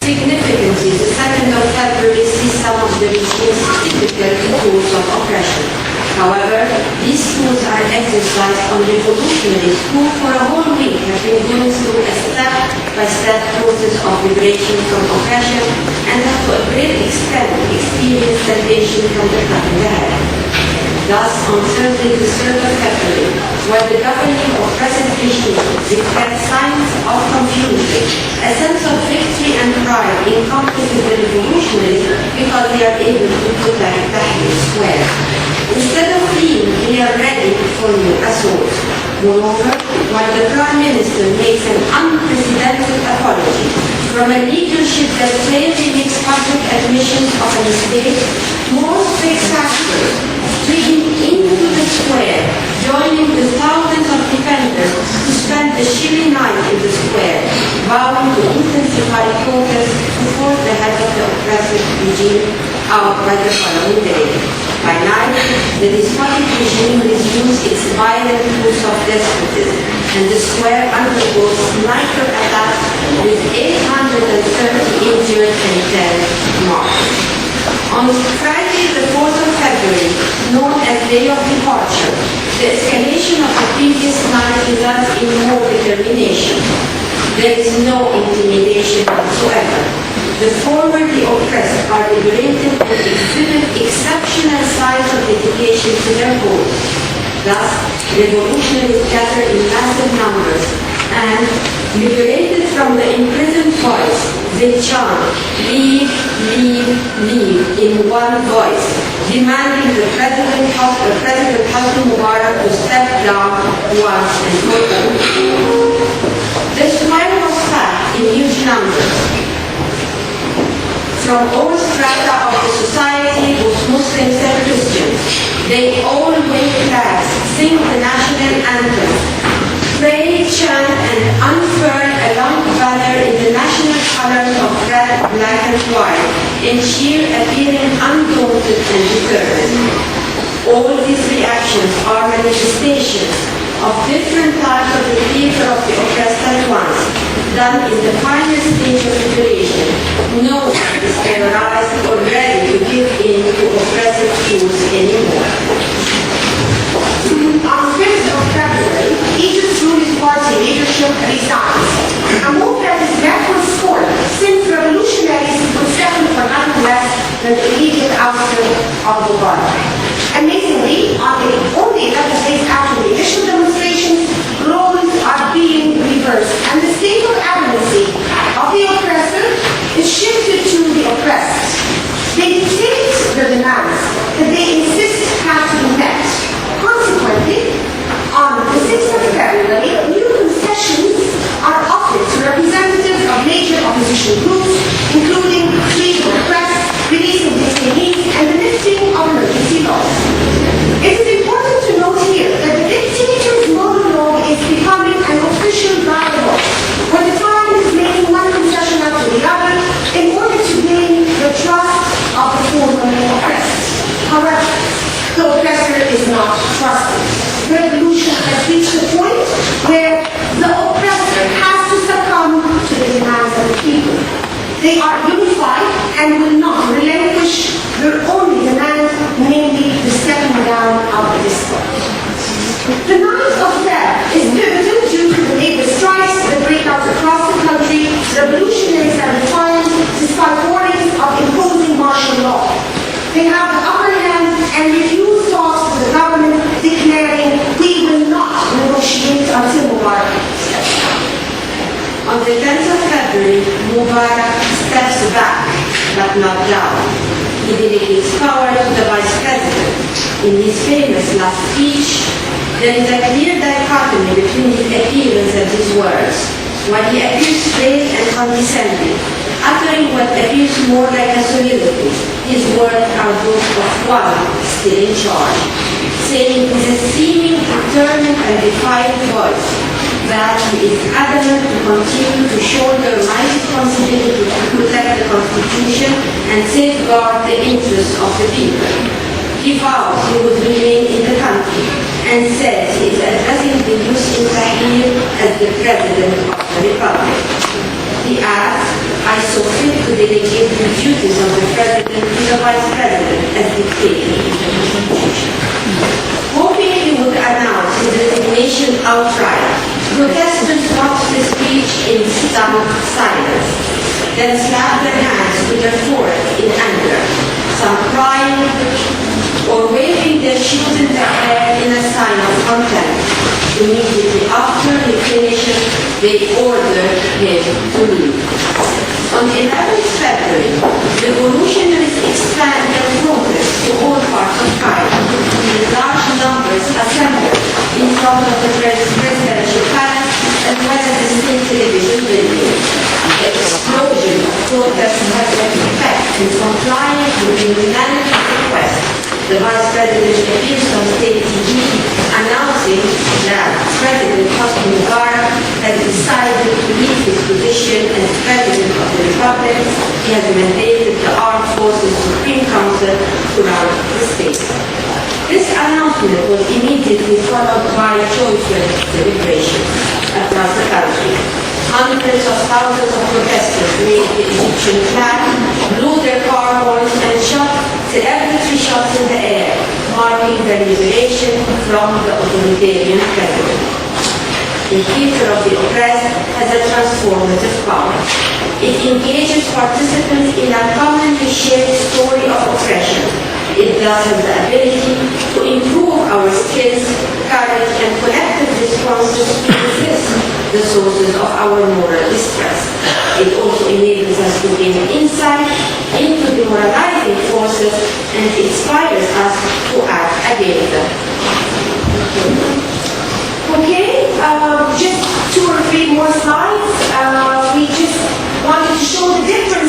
Significantly, the 2nd of February sees some of the regime's typical tools of oppression. However, these tools are exercised on revolutionaries who for a whole week have been going through a step-by-step process of liberation from oppression and have to a great extent experienced salvation from the cut in the head. Thus, on Thursday, the 3rd of February, while the governing oppressive regime declared signs of confusion, a sense of victory and pride encompasses the revolutionaries because they are able to protect Tahrir Square. Instead of fleeing, they are ready for new assault. Moreover, while the Prime Minister makes an unprecedented apology from a leadership that clearly makes public admissions of a mistake, more spectators streaming into the square, joining the thousands of defenders who spent the chilly night in the square, vowing to intensify protests to force the head of the oppressive regime out by the following day. By night, the despotic regime resumes its violent course of despotism, and the square undergoes sniper attacks with 830 injured and 10 martyrs. On Friday, the 4th of February, known as Day of Departure, the escalation of the previous night results in more determination. There is no intimidation whatsoever. The formerly oppressed are liberated and exhibit exceptional signs of dedication to their cause. Thus, revolutionaries gather in massive numbers and, liberated from the imprisoned voice, they chant, "Leave, leave, leave," in one voice, demanding the President Mubarak to step down once and for all. The square was packed in huge numbers from all strata of the society, both Muslims and Christians. They all wave flags, sing the national anthem, pray, chant, and unfurl a long banner in the national colors of red, black, and white, in sheer appearing undaunted and determined. All these reactions are manifestations of different types of the theater of the oppressed at once, done in the final stage of liberation. No one is terrorized or ready to give in to oppressive tools anymore. On the 5th of February, Egypt's ruling party leadership resigns, a move that is record scored since revolutionaries would settle for nothing less than the immediate ouster of Mubarak. Amazingly, only 11 days after the initial demonstrations, roles are being reversed, and the state of amnesty of the oppressor is shifted to the oppressed. They dictate their demands that they insist have to be met. Consequently, on the 6th of February, new concessions are offered to representatives of major opposition groups, including freedom of press, releasing detainees, and the lifting of emergency laws. It is important to note here that the dictator's monologue is becoming an official dialogue, where the tyrant is making one concession after the other in order to gain the trust of the formerly oppressed. However, the oppressor is not trusted. The revolution has reached a point where the oppressor has to succumb to the demands of the people. They are unified and will not relinquish their only demand, namely the stepping down of the despot. The 9th of Feb is pivotal due to the labor strikes that break out across the country. Revolutionaries are defiant despite warnings of imposing martial law. They have the upper hand and refuse talks with the government, declaring, "We will not negotiate until Mubarak steps down." On the 10th of February, Mubarak steps back, but not down. He delegates power to the Vice President. In his famous last speech, there is a clear dichotomy between his appearance and his words. While he appears brave and condescending, uttering what appears more like a soliloquy, his words are those of one still in charge, saying with a seeming determined and defiant voice that he is adamant to continue to shoulder my responsibility to protect the Constitution and safeguard the interests of the people. He vows he would remain in the country and says he is addressing the youth in Tahrir as the President of the Republic. He adds, I saw fit to delegate the duties of the President to the Vice President as dictated in the Constitution. Hoping he would announce his resignation outright, protesters watched the speech in stunned silence, then slapped their hands to their forehead in anger, some crying or waving their shoes in the air in a sign of contempt. Immediately after he finished, they ordered him to leave. On 11th February, revolutionaries expanded their progress to all parts of Cairo, with large numbers assembled in front of the presidential palace as well as the state television building. The explosion of protests had an effect in complying with the unanimous request. The Vice President appears on state TV announcing that President Hosni Mubarak has decided to leave his position as President of the Republic. He has mandated the Armed Forces Supreme Council to run the state. This announcement was immediately followed by joyful celebrations across the country. Hundreds of thousands of protesters made the Egyptian flag, blew their car horns and shot celebratory shots in the air, marking the liberation from the authoritarian president. The theater of the oppressed has a transformative power. It engages participants in a commonly shared story of oppression. It thus has the ability to improve our skills, courage, and collective responses to resist the sources of our moral distress. It also enables us to gain insight into demoralizing forces and inspires us to act against them. Okay, just 2 or 3 more slides. We just wanted to show the difference